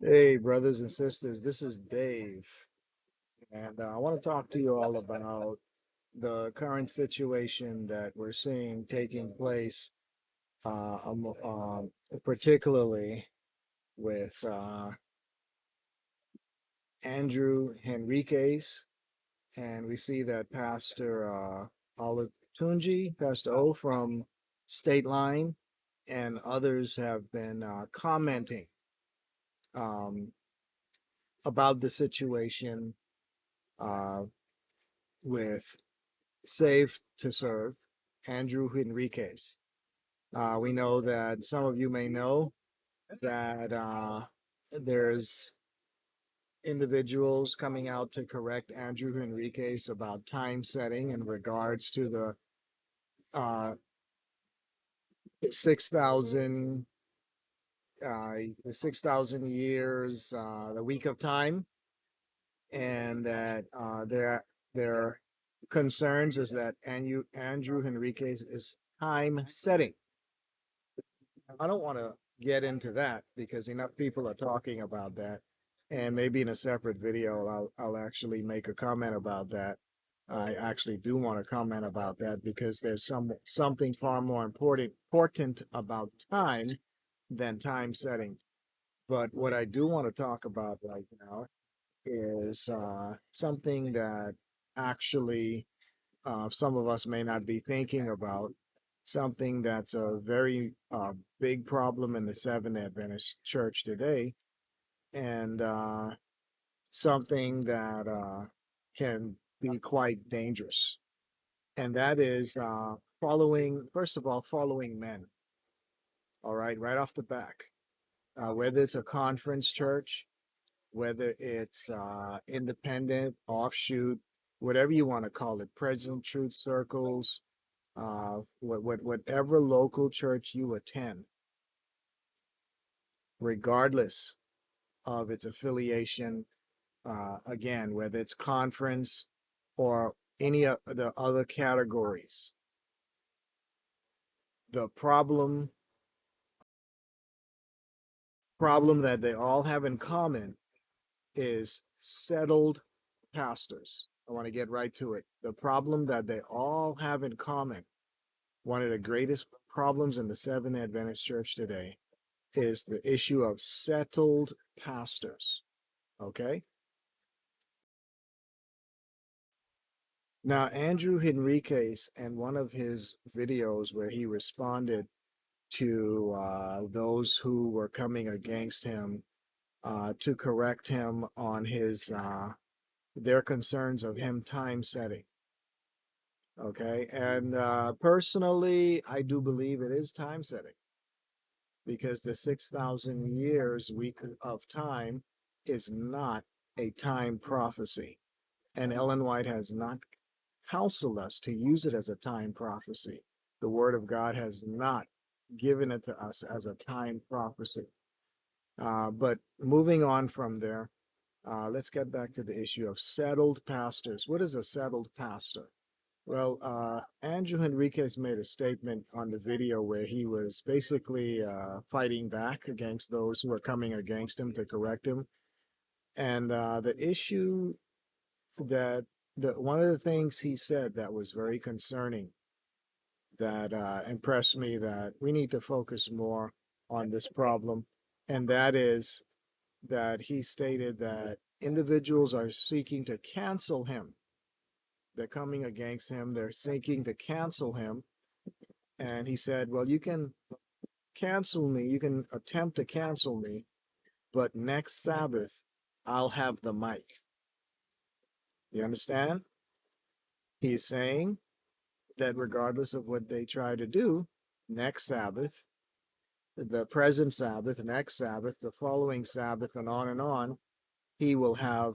Hey, brothers and sisters, this is Dave, and I want to talk to you all about the current situation that we're seeing taking place, particularly with Andrew Henriques, and we see that Pastor Olatunji, Pastor O from State Line, and others have been commenting um, about the situation uh, with Save to Serve, Andrew Henriques. We know that some of you may know that there's individuals coming out to correct Andrew Henriques about time setting in regards to uh, 6,000 the 6,000 years, the week of time, and that their concerns is that Andrew Henriques is time setting. I don't want to get into that because enough people are talking about that, and maybe in a separate video I'll actually make a comment about that. I actually do want to comment about that because there's something far more important about time than time setting. But what I do want to talk about right now is something that actually some of us may not be thinking about, something that's a very big problem in the Seventh Adventist Church today, and something that can be quite dangerous. And that is first of all, following men. All right off the back. Whether it's a conference church, whether it's independent, offshoot, whatever you want to call it, present truth circles, whatever local church you attend, regardless of its affiliation, again, whether it's conference or any of the other categories, the problem that they all have in common is settled pastors. I want to get right to it. The problem that they all have in common, one of the greatest problems in the Seventh Adventist Church today, is the issue of settled pastors. Okay? Now, Andrew Henriques, in one of his videos where he responded to those who were coming against him to correct him on their concerns of him time setting. Okay, and personally, I do believe it is time setting because the 6,000 years week of time is not a time prophecy. And Ellen White has not counseled us to use it as a time prophecy. The Word of God has not given it to us as a time prophecy. But moving on from there, let's get back to the issue of settled pastors. What is a settled pastor? Well, Andrew Henriques made a statement on the video where he was basically fighting back against those who were coming against him to correct him. And the issue that one of the things he said that was very concerning, that impressed me, that we need to focus more on this problem, and that is that he stated that individuals are seeking to cancel him. They're coming against him. They're seeking to cancel him. And he said, well, you can cancel me. You can attempt to cancel me, but next Sabbath, I'll have the mic. You understand? He's saying that regardless of what they try to do, next Sabbath, the present Sabbath, next Sabbath, the following Sabbath, and on, he will have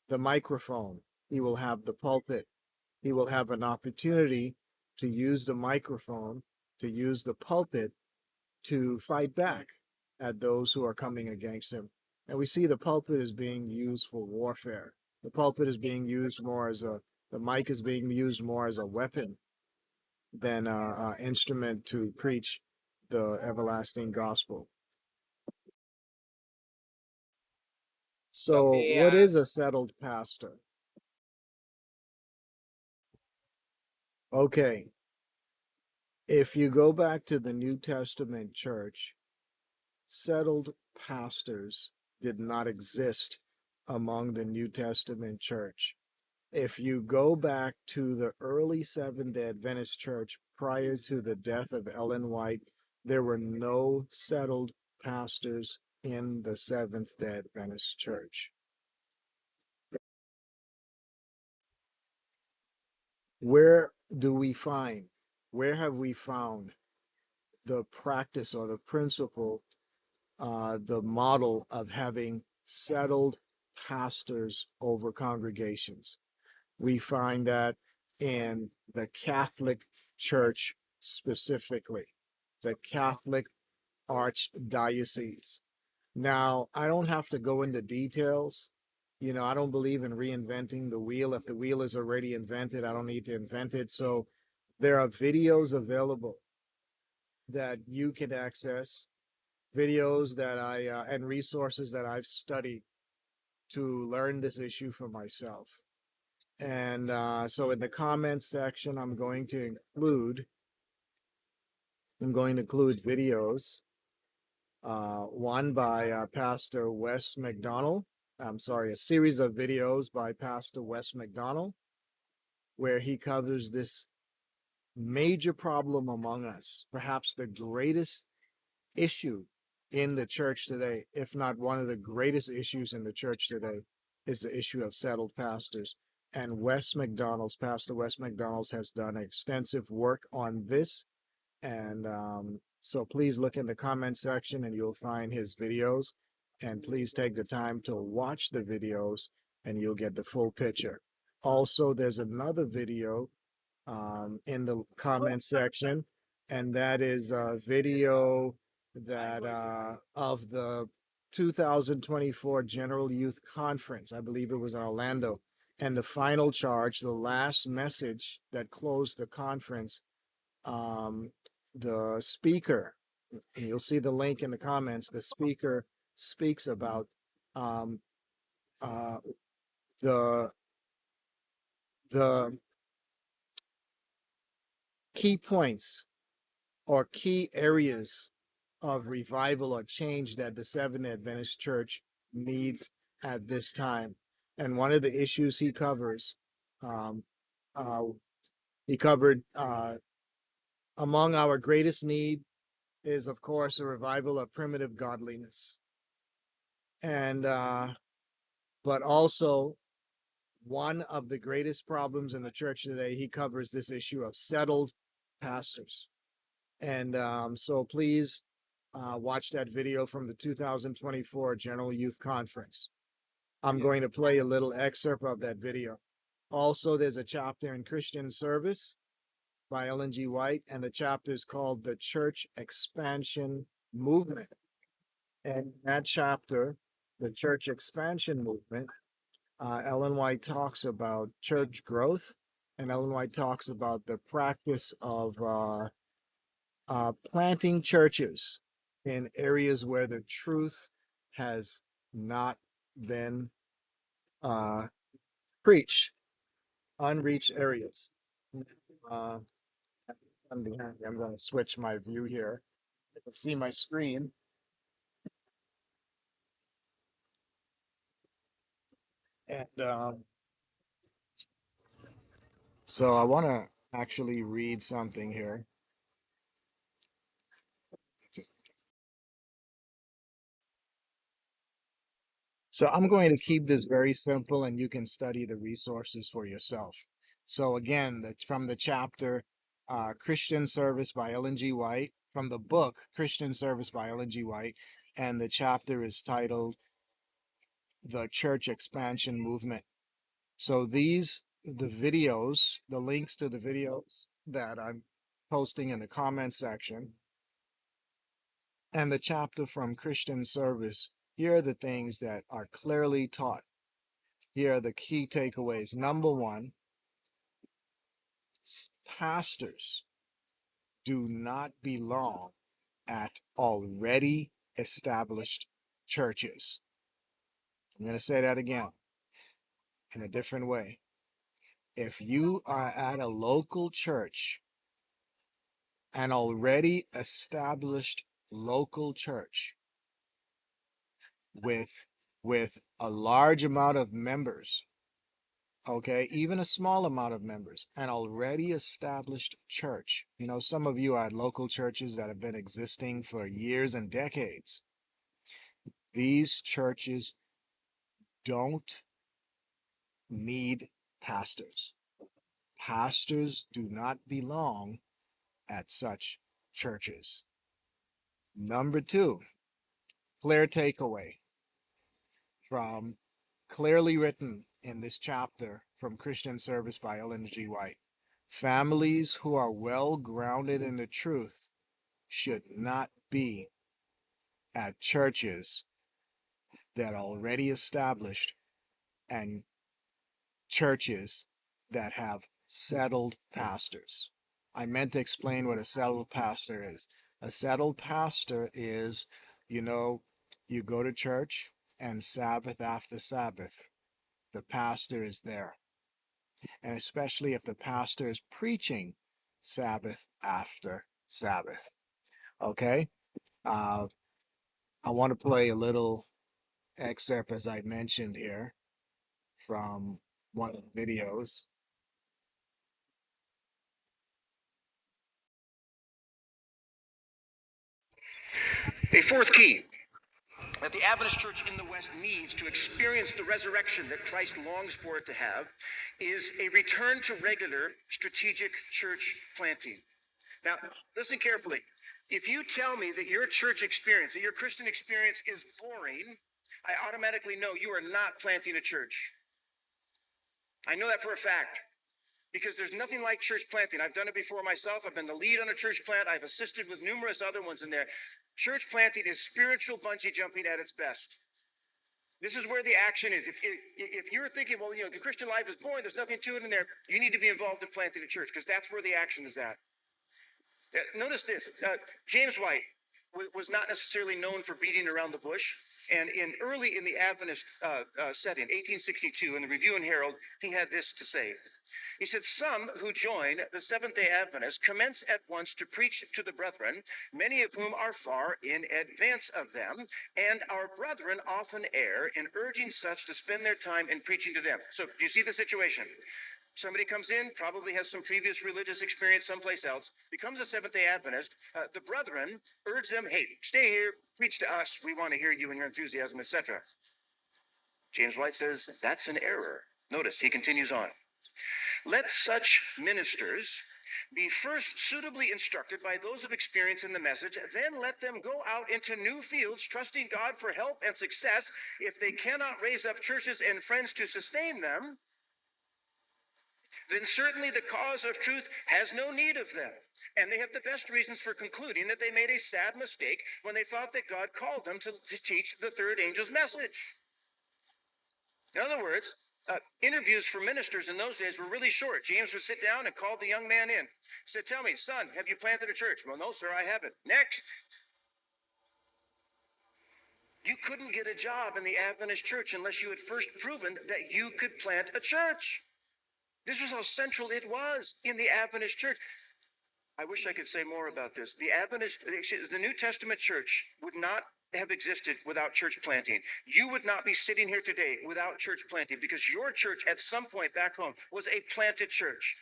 the microphone. He will have the pulpit. He will have an opportunity to use the microphone, to use the pulpit to fight back at those who are coming against him. And we see the pulpit is being used for warfare. The pulpit is being used more as the mic is being used more as a weapon than an instrument to preach the everlasting gospel. So, what is a settled pastor? Okay, if you go back to the New Testament church, settled pastors did not exist among the New Testament church. If you go back to the early Seventh-day Adventist church prior to the death of Ellen White, there were no settled pastors in the Seventh-day Adventist church. Where do we find, where have we found the practice or the principle, the model of having settled pastors over congregations? We find that in the Catholic Church specifically, the Catholic Archdiocese. Now, I don't have to go into details. You know, I don't believe in reinventing the wheel. If the wheel is already invented, I don't need to invent it. So there are videos available that you can access, videos that and resources that I've studied to learn this issue for myself. And so in the comments section, I'm going to include videos. One by Pastor Wes McDonald. I'm sorry, a series of videos by Pastor Wes McDonald, where he covers this major problem among us, perhaps the greatest issue in the church today, if not one of the greatest issues in the church today, is the issue of settled pastors. And Pastor Wes McDonald's has done extensive work on this. And so please look in the comment section and you'll find his videos. And please take the time to watch the videos and you'll get the full picture. Also, there's another video in the comment section, and that is a video that of the 2024 General Youth Conference. I believe it was in Orlando. And the final charge, the last message that closed the conference, um, the speaker, you'll see the link in the comments, the speaker speaks about um, uh, the the key points or key areas of revival or change that the Seventh Adventist Church needs at this time. And one of the issues he covers, um, uh, he covered among our greatest need is, of course, a revival of primitive godliness. And, but also, one of the greatest problems in the church today, he covers this issue of settled pastors. And so please watch that video from the 2024 General Youth Conference. I'm going to play a little excerpt of that video. Also, there's a chapter in Christian Service by Ellen G. White, and the chapter is called The Church Expansion Movement. And that chapter, The Church Expansion Movement, Ellen White talks about church growth, and Ellen White talks about the practice of planting churches in areas where the truth has not been uh, preached, unreached areas. Uh, I'm going to switch my view here. You can see my screen. And so I want to actually read something here. Just So I'm going to keep this very simple and you can study the resources for yourself. So again, from the chapter Christian Service by Ellen G. White, from the book Christian Service by Ellen G. White, and the chapter is titled The Church Expansion Movement. So the videos, the links to the videos that I'm posting in the comment section, and the chapter from Christian Service, here are the things that are clearly taught. Here are the key takeaways. Number one, pastors do not belong at already established churches. I'm going to say that again in a different way. If you are at a local church, an already established local church with a large amount of members, okay, even a small amount of members, an already established church. You know, some of you are at local churches that have been existing for years and decades. These churches don't need pastors. Pastors do not belong at such churches. Number two, clear takeaway from clearly written in this chapter from Christian Service by Ellen G. White. Families who are well grounded in the truth should not be at churches that are already established and churches that have settled pastors. I meant to explain what a settled pastor is. A settled pastor is, you know, you go to church and Sabbath after Sabbath, the pastor is there. And especially if the pastor is preaching Sabbath after Sabbath. Okay? Uh, I want to play a little excerpt, as I mentioned here, from one of the videos. A fourth key that the Adventist Church in the West needs to experience the resurrection that Christ longs for it to have is a return to regular strategic church planting. Now, listen carefully. If you tell me that your church experience, that your Christian experience is boring, I automatically know you are not planting a church. I know that for a fact. Because there's nothing like church planting. I've done it before myself. I've been the lead on a church plant. I've assisted with numerous other ones in there. Church planting is spiritual bungee jumping at its best. This is where the action is. If you're thinking, well, the Christian life is boring, there's nothing to it in there, you need to be involved in planting a church because that's where the action is at. Notice this. James White was not necessarily known for beating around the bush. And early in the Adventist setting, 1862, in the Review and Herald, he had this to say. He said, some who join the Seventh-day Adventists commence at once to preach to the brethren, many of whom are far in advance of them, and our brethren often err in urging such to spend their time in preaching to them. So do you see the situation? Somebody comes in, probably has some previous religious experience someplace else, becomes a Seventh-day Adventist. The brethren urge them, hey, stay here, preach to us. We want to hear you and your enthusiasm, etc. James White says that's an error. Notice he continues on. Let such ministers be first suitably instructed by those of experience in the message, then let them go out into new fields, trusting God for help and success. If they cannot raise up churches and friends to sustain them, then certainly the cause of truth has no need of them. And they have the best reasons for concluding that they made a sad mistake when they thought that God called them to teach the third angel's message. In other words, interviews for ministers in those days were really short. James would sit down and call the young man in. He said, tell me, son, have you planted a church? Well, no, sir, I haven't. Next. You couldn't get a job in the Adventist church unless you had first proven that you could plant a church. This was how central it was in the Adventist church. I wish I could say more about this. The New Testament church would not have existed without church planting. You would not be sitting here today without church planting because your church at some point back home was a planted church.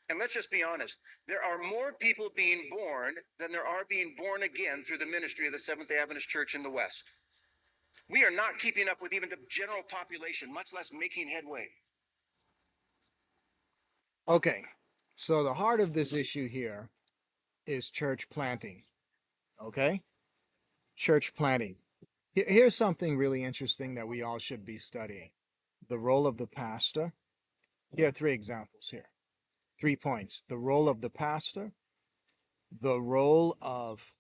And let's just be honest, there are more people being born than there are being born again through the ministry of the Seventh-day Adventist Church in the West. We are not keeping up with even the general population, much less making headway. Okay, so the heart of this issue here is church planting. Okay? Church planting. Here's something really interesting that we all should be studying. The role of the pastor. Here are three examples here. 3 points. The role of the pastor, the role of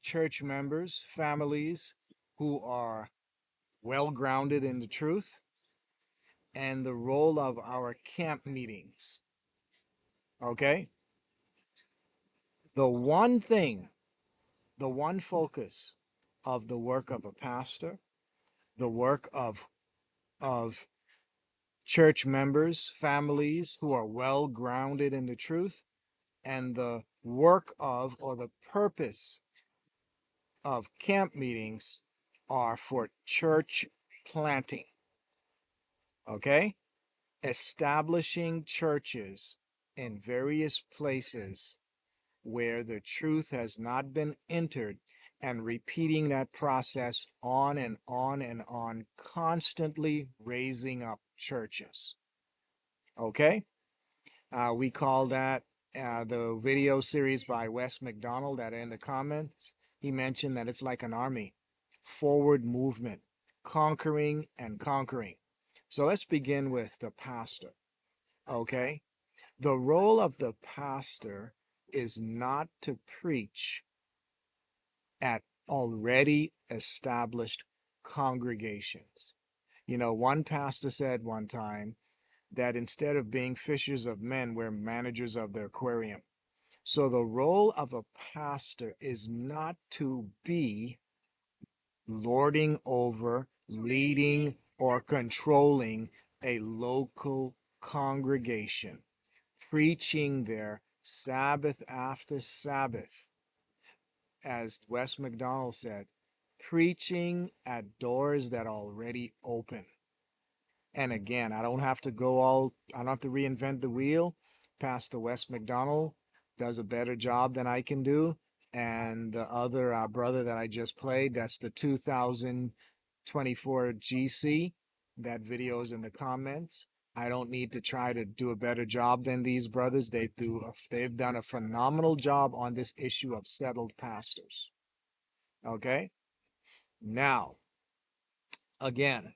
church members, families who are well grounded in the truth, and the role of our camp meetings. Okay? The one thing, the one focus of the work of a pastor, the work of church members, families who are well grounded in the truth, and the work of or the purpose of camp meetings are for church planting. Okay? Establishing churches in various places where the truth has not been entered, and repeating that process on and on and on, constantly raising up churches. Okay? We call that the video series by Wes McDonald that in the comments, he mentioned that it's like an army, forward movement, conquering and conquering. So let's begin with the pastor. Okay? The role of the pastor is not to preach at already established congregations. You know, one pastor said one time that instead of being fishers of men, we're managers of the aquarium. So the role of a pastor is not to be lording over, leading, or controlling a local congregation, preaching there Sabbath after Sabbath, as Wes McDonald said, preaching at doors that are already open. And again, I don't have to reinvent the wheel. Pastor Wes McDonald does a better job than I can do. And the other brother that I just played, that's the 2024 GC. That video is in the comments. I don't need to try to do a better job than these brothers. They've done a phenomenal job on this issue of settled pastors. Okay? Now, again,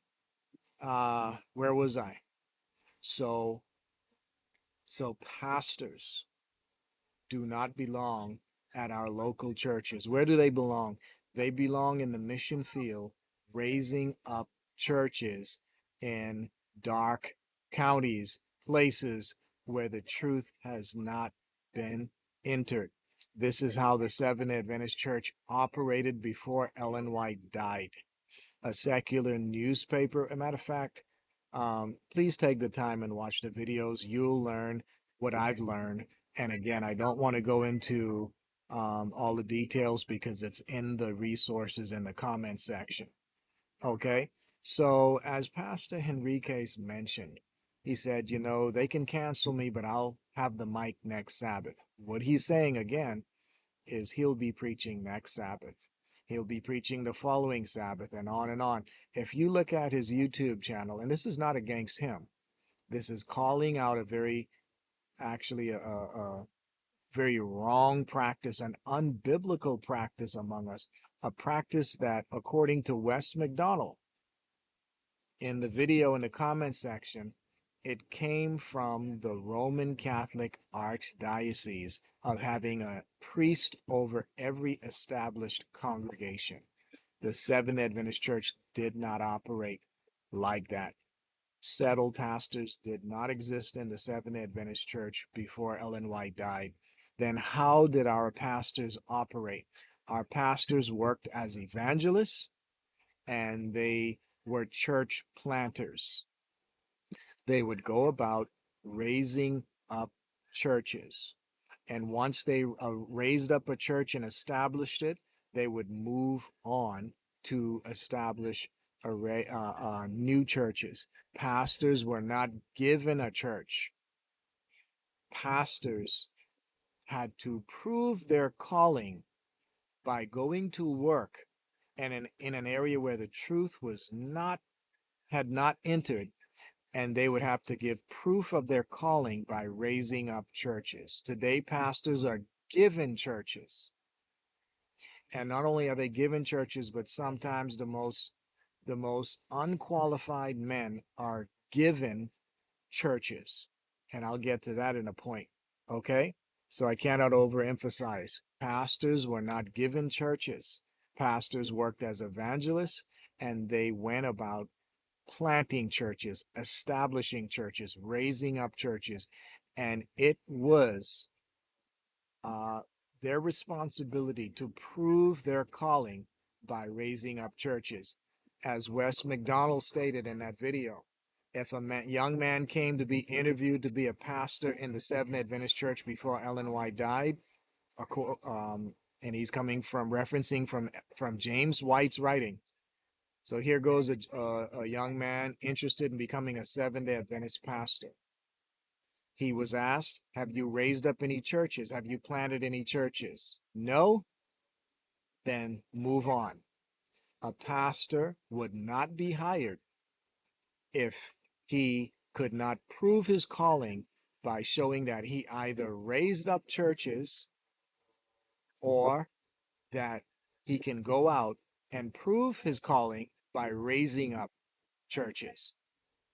where was I? So So pastors do not belong at our local churches. Where do they belong? They belong in the mission field, raising up churches in dark counties, places where the truth has not been entered. This is how the Seventh Adventist Church operated before Ellen White died. A secular newspaper. As a matter of fact, please take the time and watch the videos. You'll learn what I've learned. And again, I don't want to go into all the details because it's in the resources in the comment section. Okay. So as Pastor Henriques mentioned, he said, you know, they can cancel me, but I'll have the mic next Sabbath. What he's saying again is he'll be preaching next Sabbath. He'll be preaching the following Sabbath and on and on. If you look at his YouTube channel, and this is not against him, this is calling out a very, actually, a very wrong practice, an unbiblical practice among us, a practice that, according to Wes McDonald, in the video in the comment section, it came from the Roman Catholic Archdiocese of having a priest over every established congregation. The Seventh Adventist Church did not operate like that. Settled pastors did not exist in the Seventh Adventist Church before Ellen White died. Then how did our pastors operate? Our pastors worked as evangelists, and they were church planters. They would go about raising up churches. And once they raised up a church and established it, they would move on to establish new churches. Pastors were not given a church. Pastors had to prove their calling by going to work and in an area where the truth was not had not entered, and they would have to give proof of their calling by raising up churches. Today, pastors are given churches. And not only are they given churches, but sometimes the most unqualified men are given churches. And I'll get to that in a point. Okay? So I cannot overemphasize. Pastors were not given churches. Pastors worked as evangelists, and they went about planting churches, establishing churches, raising up churches, and it was uh, their responsibility to prove their calling by raising up churches. as Wes McDonald stated in that video, if a young man came to be interviewed to be a pastor in the Seventh Adventist Church before Ellen White died, and he's coming from referencing from James White's writing. So here goes a young man interested in becoming a Seventh-day Adventist pastor. He was asked, have you raised up any churches? Have you planted any churches? No? Then move on. A pastor would not be hired if he could not prove his calling by showing that he either raised up churches or that he can go out and prove his calling by raising up churches.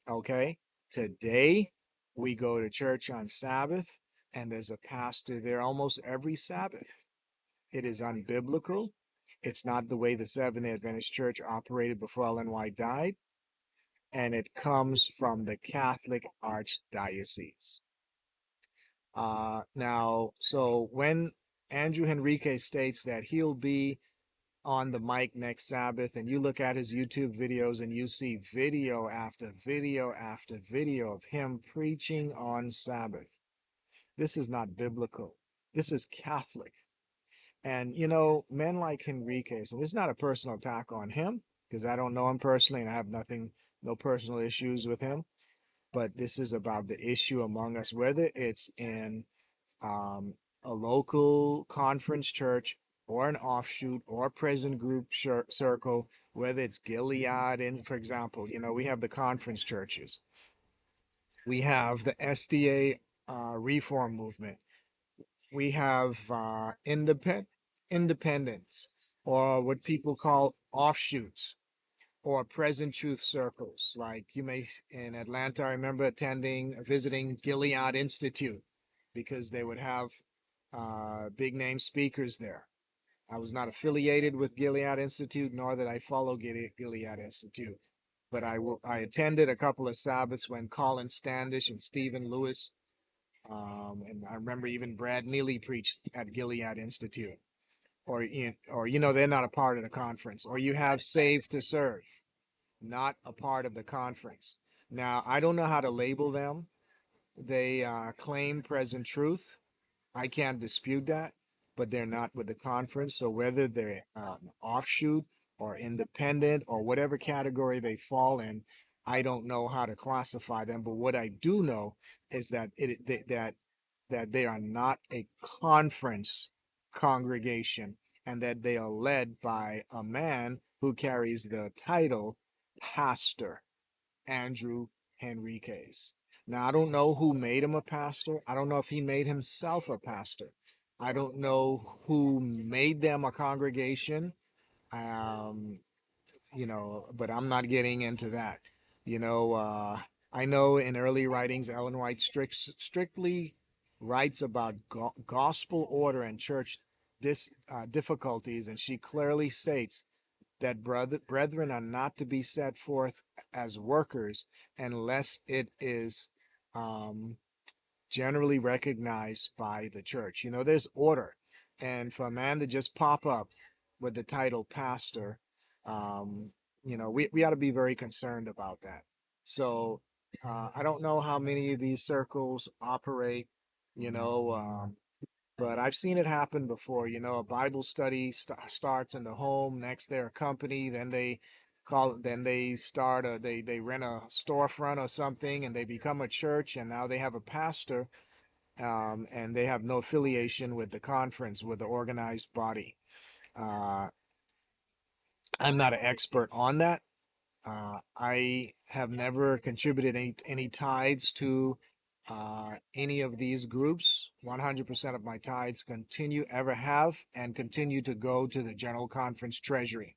Okay? Today, we go to church on Sabbath, and there's a pastor there almost every Sabbath. It is unbiblical. It's not the way the Seventh-day Adventist Church operated before Ellen White died, and it comes from the Catholic Archdiocese. Now, so when Andrew Henriques states that he'll be on the mic next Sabbath, and you look at his YouTube videos and you see video after video after video of him preaching on Sabbath. This is not biblical. This is Catholic. And you know, men like Henriques, and it's not a personal attack on him because I don't know him personally and I have no personal issues with him, but this is about the issue among us, whether it's in um, a local conference church or an offshoot or present group circle, whether it's Gilead, and for example, you know, we have the conference churches, we have the SDA reform movement, we have independents, or what people call offshoots, or present truth circles. Like you may in Atlanta, I remember visiting Gilead Institute because they would have big name speakers there. I was not affiliated with Gilead Institute, nor did I follow Gilead Institute. But I attended a couple of Sabbaths when Colin Standish and Stephen Lewis, and I remember even Brad Neely preached at Gilead Institute. Or you know, they're not a part of the conference. Or you have Save to Serve, not a part of the conference. Now, I don't know how to label them. They claim present truth. I can't dispute that, but they're not with the conference. So whether they're offshoot or independent or whatever category they fall in, I don't know how to classify them. But what I do know is that that they are not a conference congregation, and that they are led by a man who carries the title pastor, Andrew Henriques. Now, I don't know who made him a pastor. I don't know if he made himself a pastor. I don't know who made them a congregation. Um, you know, but I'm not getting into that. You know, I know in early writings, Ellen White strictly writes about gospel order and church difficulties, and she clearly states that brethren are not to be set forth as workers unless it is um, generally recognized by the church. You know, there's order. And for a man to just pop up with the title pastor, um, you know, we ought to be very concerned about that. So I don't know how many of these circles operate, you know, but I've seen it happen before. You know, a Bible study starts in the home. Next, they're a company. Then they start they rent a storefront or something, and they become a church. And now they have a pastor, and they have no affiliation with the conference, with the organized body. Uh, I'm not an expert on that. I have never contributed any tithes to any of these groups. 100% of my tithes ever have, and continue to go to the General Conference Treasury.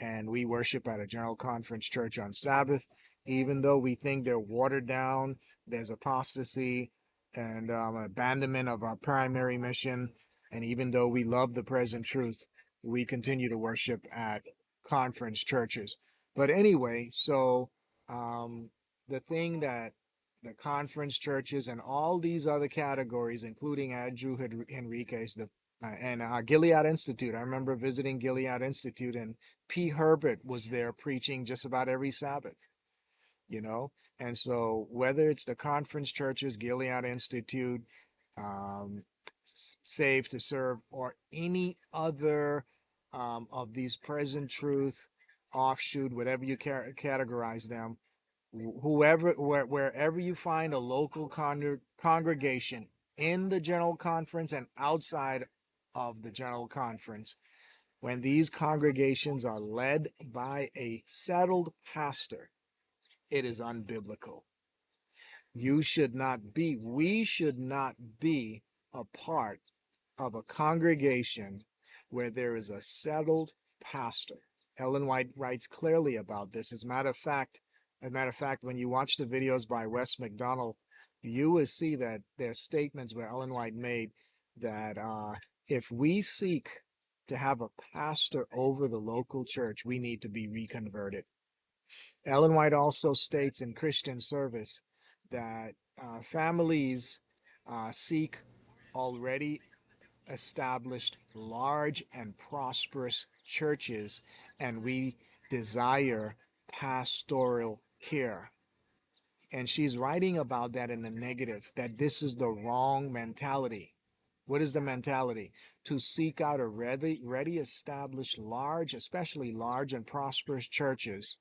And we worship at a General Conference church on Sabbath, even though we think they're watered down, there's apostasy and abandonment of our primary mission. And even though we love the present truth, we continue to worship at conference churches. But anyway, so um, the thing that the conference churches and all these other categories, including Andrew Henriques, and Gilead Institute. I remember visiting Gilead Institute, and P. Herbert was there preaching just about every Sabbath, you know. And so, whether it's the conference churches, Gilead Institute, um, Save to Serve, or any other of these present truth offshoot, whatever you categorize them, wherever you find a local congregation in the general conference and outside of the general conference, when these congregations are led by a settled pastor, it is unbiblical. We should not be a part of a congregation where there is a settled pastor. Ellen White writes clearly about this. As a matter of fact, when you watch the videos by Wes McDonald, you will see that there's statements where Ellen White made that if we seek to have a pastor over the local church, we need to be reconverted. Ellen White also states in Christian Service that families seek already established large and prosperous churches, and we desire pastoral care. And she's writing about that in the negative, that this is the wrong mentality. What is the mentality? To seek out a ready established large, especially large and prosperous churches,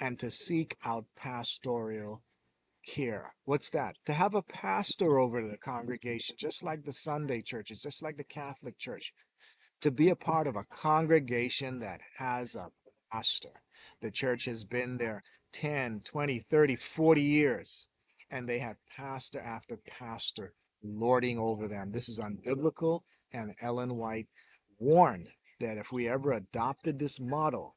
and to seek out pastoral care. What's that? To have a pastor over the congregation, just like the Sunday churches, just like the Catholic Church, to be a part of a congregation that has a pastor. The church has been there 10, 20, 30, 40 years, and they have pastor after pastor lording over them. This is unbiblical, and Ellen White warned that if we ever adopted this model,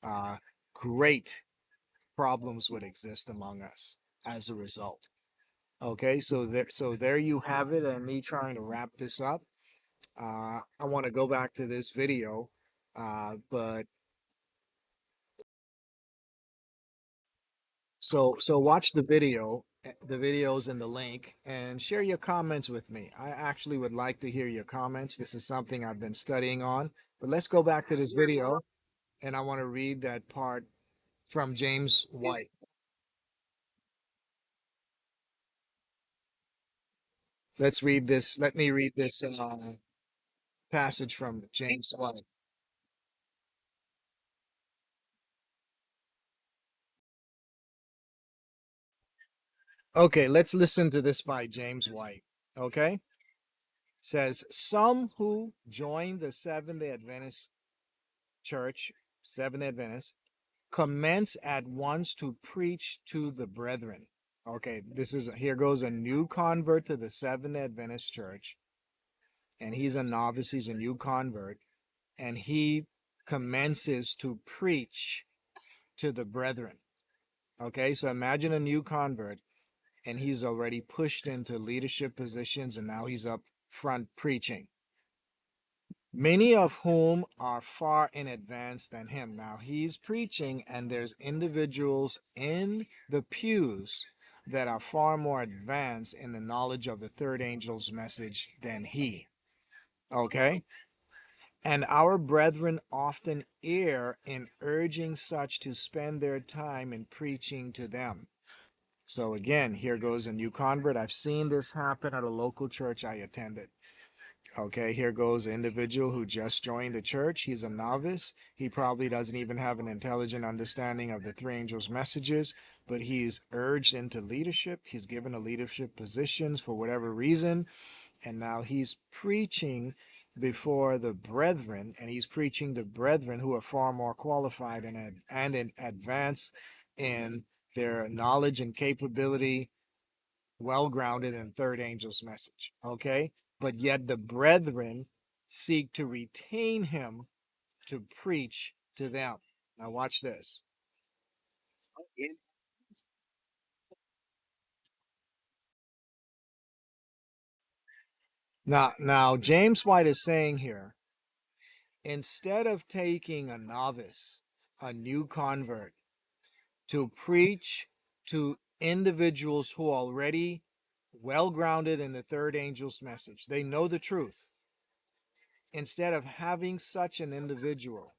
uh, great problems would exist among us as a result. Okay, so there you have it, and me trying to wrap this up. I want to go back to this video, but so watch the video. The videos in the link, and share your comments with me. I actually would like to hear your comments. This is something I've been studying on. But let's go back to this video, and I want to read that part from James White. Let's read this. Let me read this passage from James White. Okay, let's listen to this by James White. Okay, says some who join the Seventh-day Adventist Church, Seventh-day Adventist, commence at once to preach to the brethren. Okay, here goes a new convert to the Seventh-day Adventist Church, and he's a novice. He's a new convert, and he commences to preach to the brethren. Okay, so imagine a new convert, and he's already pushed into leadership positions, and now he's up front preaching. Many of whom are far in advance than him. Now he's preaching, and there's individuals in the pews that are far more advanced in the knowledge of the third angel's message than he. Okay? And our brethren often err in urging such to spend their time in preaching to them. So again, here goes a new convert. I've seen this happen at a local church I attended. Okay, here goes an individual who just joined the church. He's a novice. He probably doesn't even have an intelligent understanding of the three angels' messages, but he's urged into leadership. He's given a leadership positions for whatever reason, and now he's preaching before the brethren, and he's preaching the brethren who are far more qualified and in advance in their knowledge and capability, well grounded in third angel's message. Okay, but yet the brethren seek to retain him to preach to them. Now watch this. Now James White is saying here, instead of taking a novice, a new convert, to preach to individuals who already well grounded in the third angel's message. They know the truth. Instead of having such an individual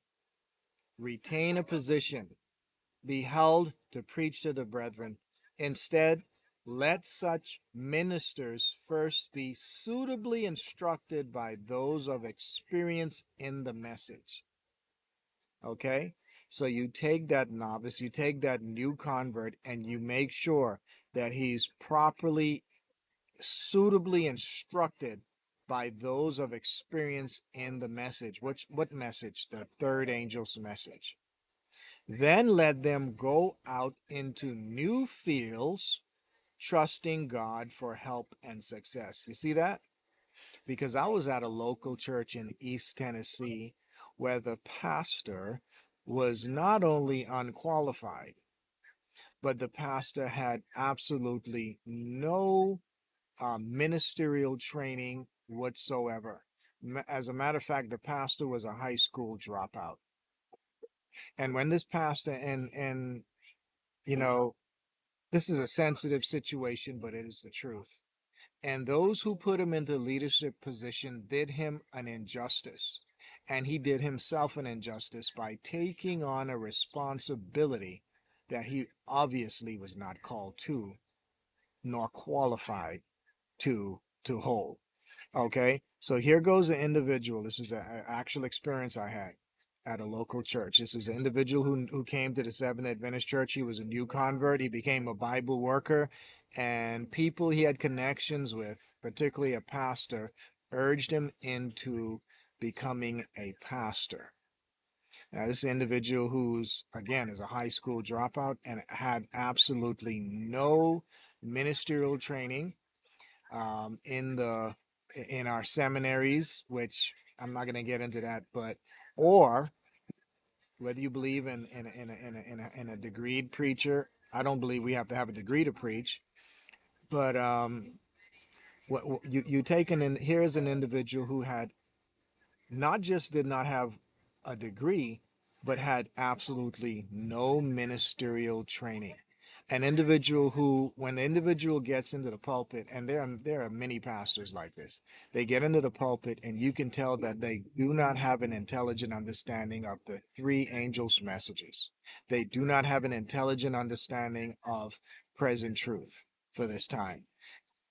retain a position, be held to preach to the brethren, instead, let such ministers first be suitably instructed by those of experience in the message. Okay? So you take that novice, you take that new convert, and you make sure that he's properly, suitably instructed by those of experience in the message. What message? The third angel's message. Then let them go out into new fields, trusting God for help and success. You see that? Because I was at a local church in East Tennessee where the pastor was not only unqualified, but the pastor had absolutely no ministerial training whatsoever. As a matter of fact, the pastor was a high school dropout. And when this pastor, and you know, this is a sensitive situation, but it is the truth. And those who put him into leadership position did him an injustice. And he did himself an injustice by taking on a responsibility that he obviously was not called to, nor qualified to hold. Okay, so here goes an individual. This is an actual experience I had at a local church. This was an individual who came to the Seventh Adventist Church. He was a new convert. He became a Bible worker, and people he had connections with, particularly a pastor, urged him into becoming a pastor. Now, this individual who's, again, is a high school dropout and had absolutely no ministerial training in the in our seminaries, which I'm not going to get into that, but or whether you believe in a degreed preacher, I don't believe we have to have a degree to preach, but what you take an here's an individual who had not just did not have a degree, but had absolutely no ministerial training. An individual who, when the individual gets into the pulpit, and there are many pastors like this, they get into the pulpit, and you can tell that they do not have an intelligent understanding of the three angels' messages. They do not have an intelligent understanding of present truth for this time.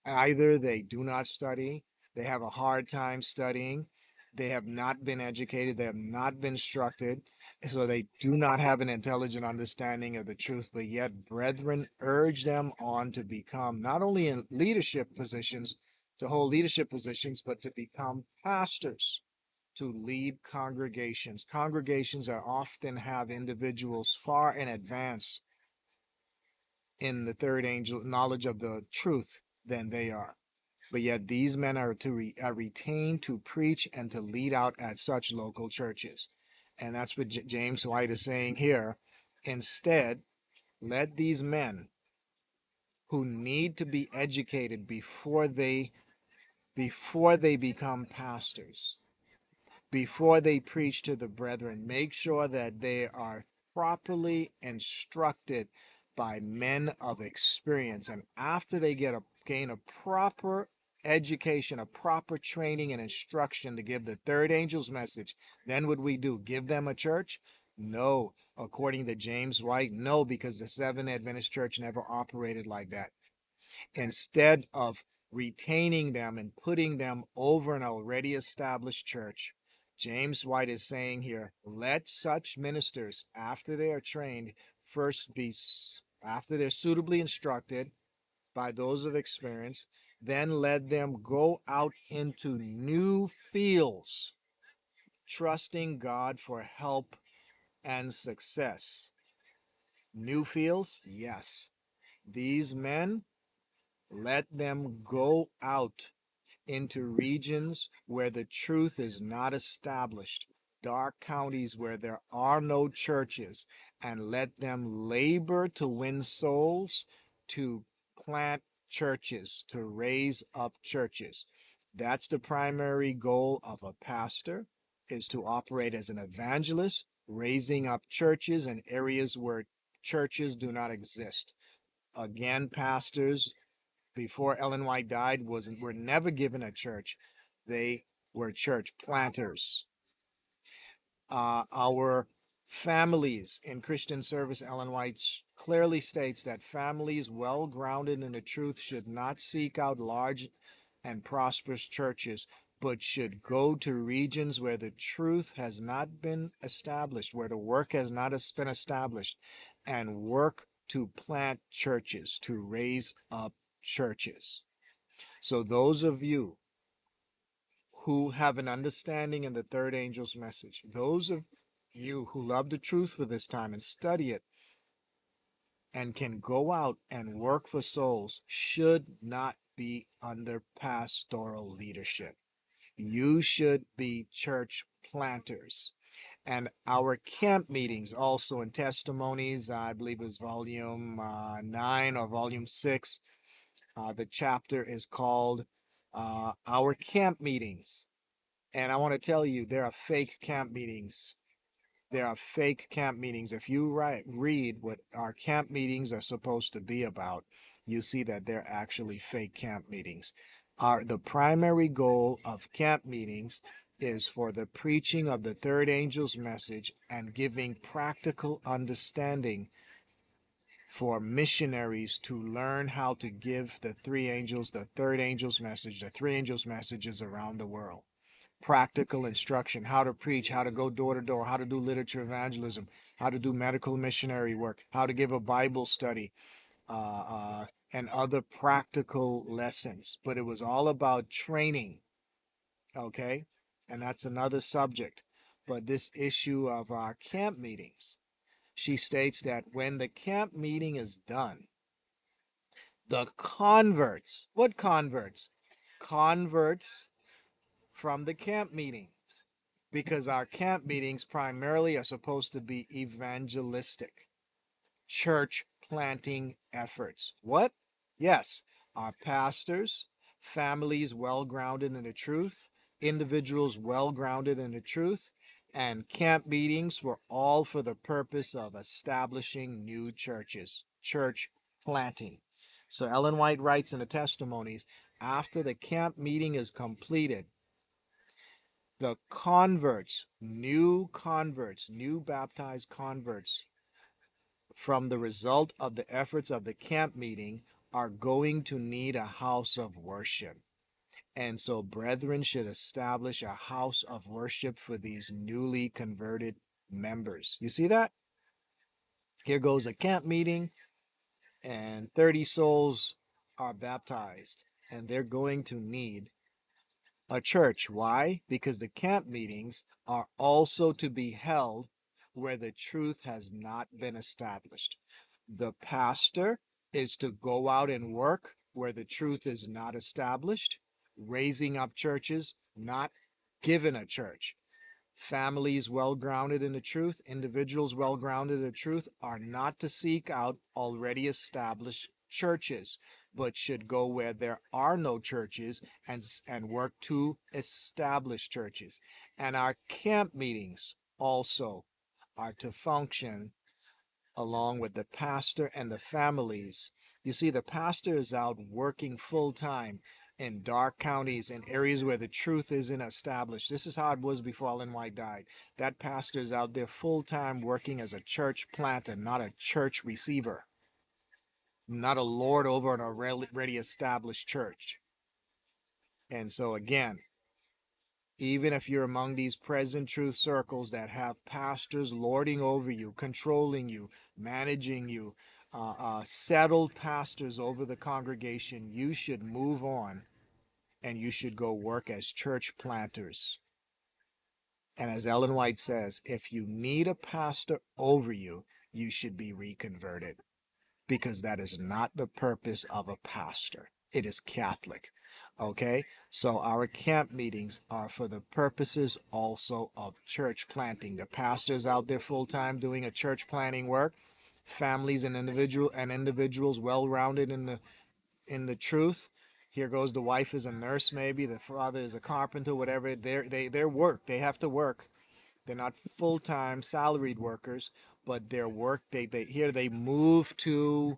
Either they do not study, they have a hard time studying, they have not been educated, they have not been instructed, so they do not have an intelligent understanding of the truth, but yet brethren urge them on to become not only in leadership positions, to hold leadership positions, but to become pastors, to lead congregations. Congregations that often have individuals far in advance in the third angel knowledge of the truth than they are. But yet these men are are retained to preach and to lead out at such local churches. And that's what James White is saying here. Instead, let these men who need to be educated before they become pastors, before they preach to the brethren, make sure that they are properly instructed by men of experience. And after they gain a proper education, a proper training and instruction to give the third angel's message, then what we do? Give them a church? No. According to James White, no, because the Seventh Adventist Church never operated like that. Instead of retaining them and putting them over an already established church, James White is saying here, let such ministers, after they are trained, first be, after they're suitably instructed by those of experience, then let them go out into new fields, trusting God for help and success. New fields? Yes. These men, let them go out into regions where the truth is not established, dark counties where there are no churches, and let them labor to win souls, to plant churches, to raise up churches. That's the primary goal of a pastor, is to operate as an evangelist, raising up churches in areas where churches do not exist. Again, pastors before Ellen White died wasn't were never given a church. They were church planters. Our families in Christian service, Ellen White clearly states that families well grounded in the truth should not seek out large and prosperous churches, but should go to regions where the truth has not been established, where the work has not been established, and work to plant churches, to raise up churches. So, those of you who have an understanding in the third angel's message, those of you who love the truth for this time and study it and can go out and work for souls, should not be under pastoral leadership. You should be church planters. And our camp meetings, also in testimonies, I believe it was volume 9 or volume 6, the chapter is called Our Camp Meetings. And I want to tell you, there are fake camp meetings. There are fake camp meetings. If you read what our camp meetings are supposed to be about, you see that they're actually fake camp meetings. The primary goal of camp meetings is for the preaching of the third angel's message and giving practical understanding for missionaries to learn how to give the third angel's message, the three angels' messages around the world. Practical instruction, how to preach, how to go door to door, how to do literature evangelism, how to do medical missionary work, how to give a Bible study, and other practical lessons. But it was all about training, okay? And that's another subject. But this issue of our camp meetings, she states that when the camp meeting is done, the converts, what converts? Converts from the camp meetings, because our camp meetings primarily are supposed to be evangelistic, church planting efforts. What? Yes, our pastors, families well grounded in the truth, individuals well grounded in the truth, and camp meetings were all for the purpose of establishing new churches, church planting. So Ellen White writes in the testimonies, after the camp meeting is completed, the converts, new baptized converts from the result of the efforts of the camp meeting are going to need a house of worship. And so, brethren should establish a house of worship for these newly converted members. You see that? Here goes a camp meeting, and 30 souls are baptized, and they're going to need a church. Why? Because the camp meetings are also to be held where the truth has not been established. The pastor is to go out and work where the truth is not established, raising up churches, not given a church. Families well grounded in the truth, individuals well grounded in the truth, are not to seek out already established churches, but should go where there are no churches and work to establish churches. And our camp meetings also are to function along with the pastor and the families. You see, the pastor is out working full time in dark counties, in areas where the truth isn't established. This is how it was before Ellen White died. That pastor is out there full time working as a church planter, not a church receiver, not a lord over an already established church. And so, again, even if you're among these present truth circles that have pastors lording over you, controlling you, managing you, settled pastors over the congregation, you should move on and you should go work as church planters. And as Ellen White says, if you need a pastor over you, you should be reconverted, because that is not the purpose of a pastor. It is Catholic. Okay? So our camp meetings are for the purposes also of church planting. The pastor's out there full time doing a church planting work. Families and individuals well rounded in the truth. Here goes the wife is a nurse, maybe the father is a carpenter, whatever. They're work. They have to work. They're not full time salaried workers, but their work. They move to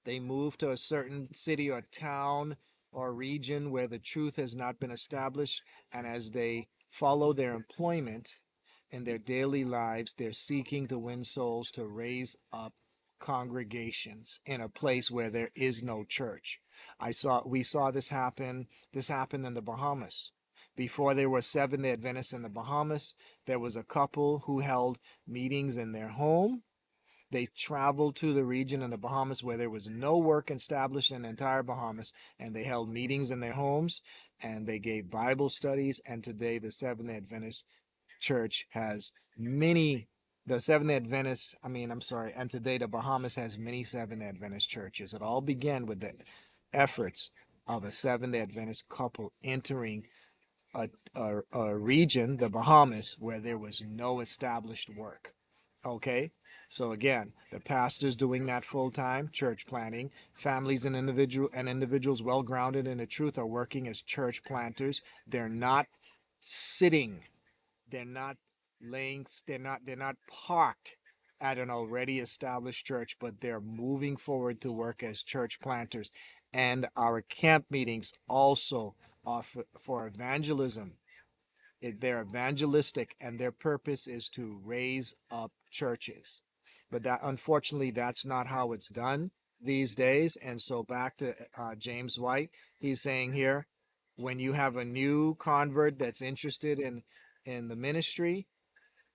They move to a certain city or town or region where the truth has not been established. And as they follow their employment in their daily lives, they're seeking to win souls to raise up congregations in a place where there is no church. We saw this happen. This happened in the Bahamas. Before there were Seventh-day Adventists in the Bahamas, there was a couple who held meetings in their home. They traveled to the region in the Bahamas where there was no work established in the entire Bahamas, and they held meetings in their homes, and they gave Bible studies. And today, the Seventh-day Adventist Church has many. The Seventh-day Adventists, I'm sorry, and today the Bahamas has many Seventh-day Adventist churches. It all began with the efforts of a Seventh-day Adventist couple entering a region, the Bahamas, where there was no established work. Okay, so again, the pastors doing that full time, church planting, families and individuals well grounded in the truth are working as church planters. They're not sitting, they're not they're not parked at an already established church, but they're moving forward to work as church planters. And our camp meetings also are for evangelism. They're evangelistic, and their purpose is to raise up churches. But that, unfortunately, that's not how it's done these days. And so back to James White, he's saying here, when you have a new convert that's interested in the ministry,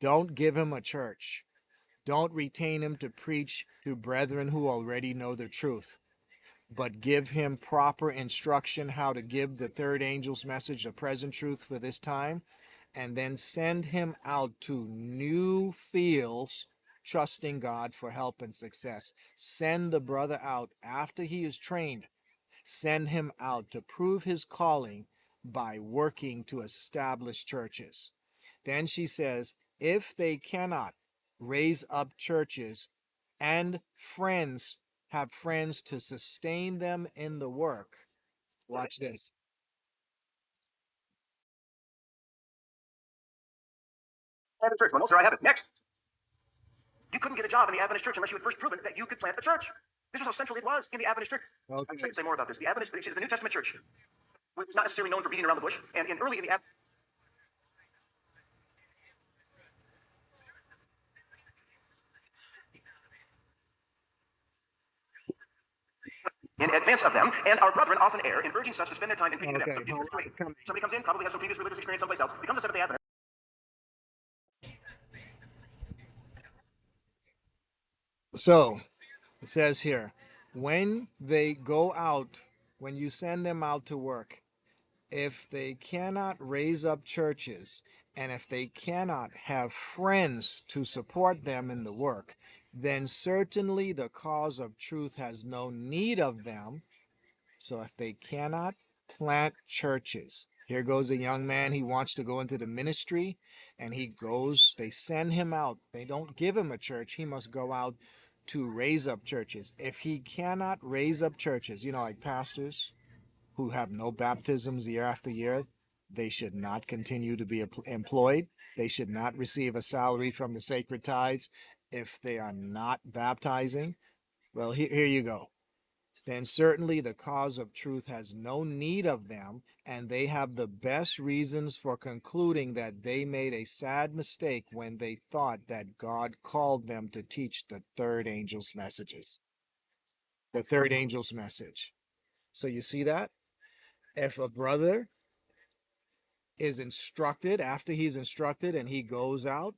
don't give him a church. Don't retain him to preach to brethren who already know the truth, but give him proper instruction how to give the third angel's message, the present truth for this time, and then send him out to new fields, trusting God for help and success. Send the brother out after he is trained. Send him out to prove his calling by working to establish churches. Then she says, if they cannot raise up churches and have friends to sustain them in the work. Watch this. Adventist church. Well, sir, I have it. Next. You couldn't get a job in the Adventist church unless you had first proven that you could plant a church. This is how central it was in the Adventist church. Okay. I'm trying to say more about this. The Adventist, the New Testament church was not necessarily known for beating around the bush. And early in the in advance of them, and our brethren often err in urging such to spend their time in picking them. So somebody comes in, probably has some previous religious experience someplace else, becomes a Seventh-day Adventist. So it says here, when they go out, when you send them out to work, if they cannot raise up churches and if they cannot have friends to support them in the work, then certainly the cause of truth has no need of them. So if they cannot plant churches, here goes a young man, he wants to go into the ministry, and he goes, they send him out. They don't give him a church. He must go out to raise up churches. If he cannot raise up churches, like pastors who have no baptisms year after year, they should not continue to be employed. They should not receive a salary from the sacred tithes if they are not baptizing. Well, here you go. Then certainly the cause of truth has no need of them, and they have the best reasons for concluding that they made a sad mistake when they thought that God called them to teach the third angel's messages. The third angel's message. So you see that? If a brother is instructed, after he's instructed and he goes out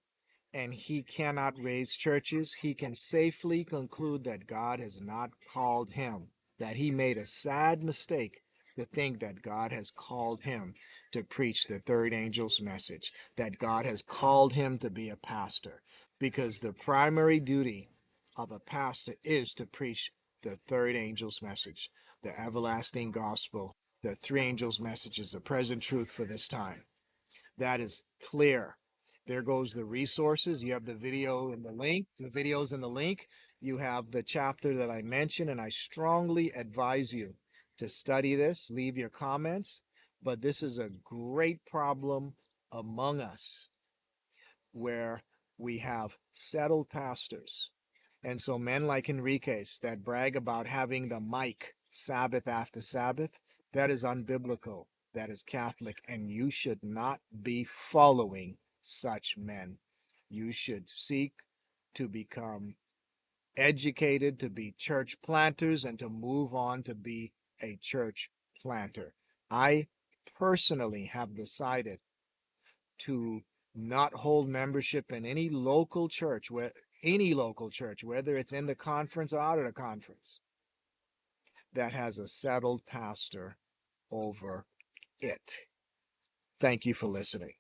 and he cannot raise churches, he can safely conclude that God has not called him, that he made a sad mistake to think that God has called him to preach the third angel's message, that God has called him to be a pastor, because the primary duty of a pastor is to preach the third angel's message, the everlasting gospel, the three angels' messages, the present truth for this time. That is clear. There goes the resources. You have the video in the link, the videos in the link. You have the chapter that I mentioned, and I strongly advise you to study this. Leave your comments. But this is a great problem among us where we have settled pastors. And so men like Henriques that brag about having the mic Sabbath after Sabbath, that is unbiblical. That is Catholic, and you should not be following such men. You should seek to become educated, to be church planters, and to move on to be a church planter. I personally have decided to not hold membership in any local church, whether it's in the conference or out of the conference, that has a settled pastor over it. Thank you for listening.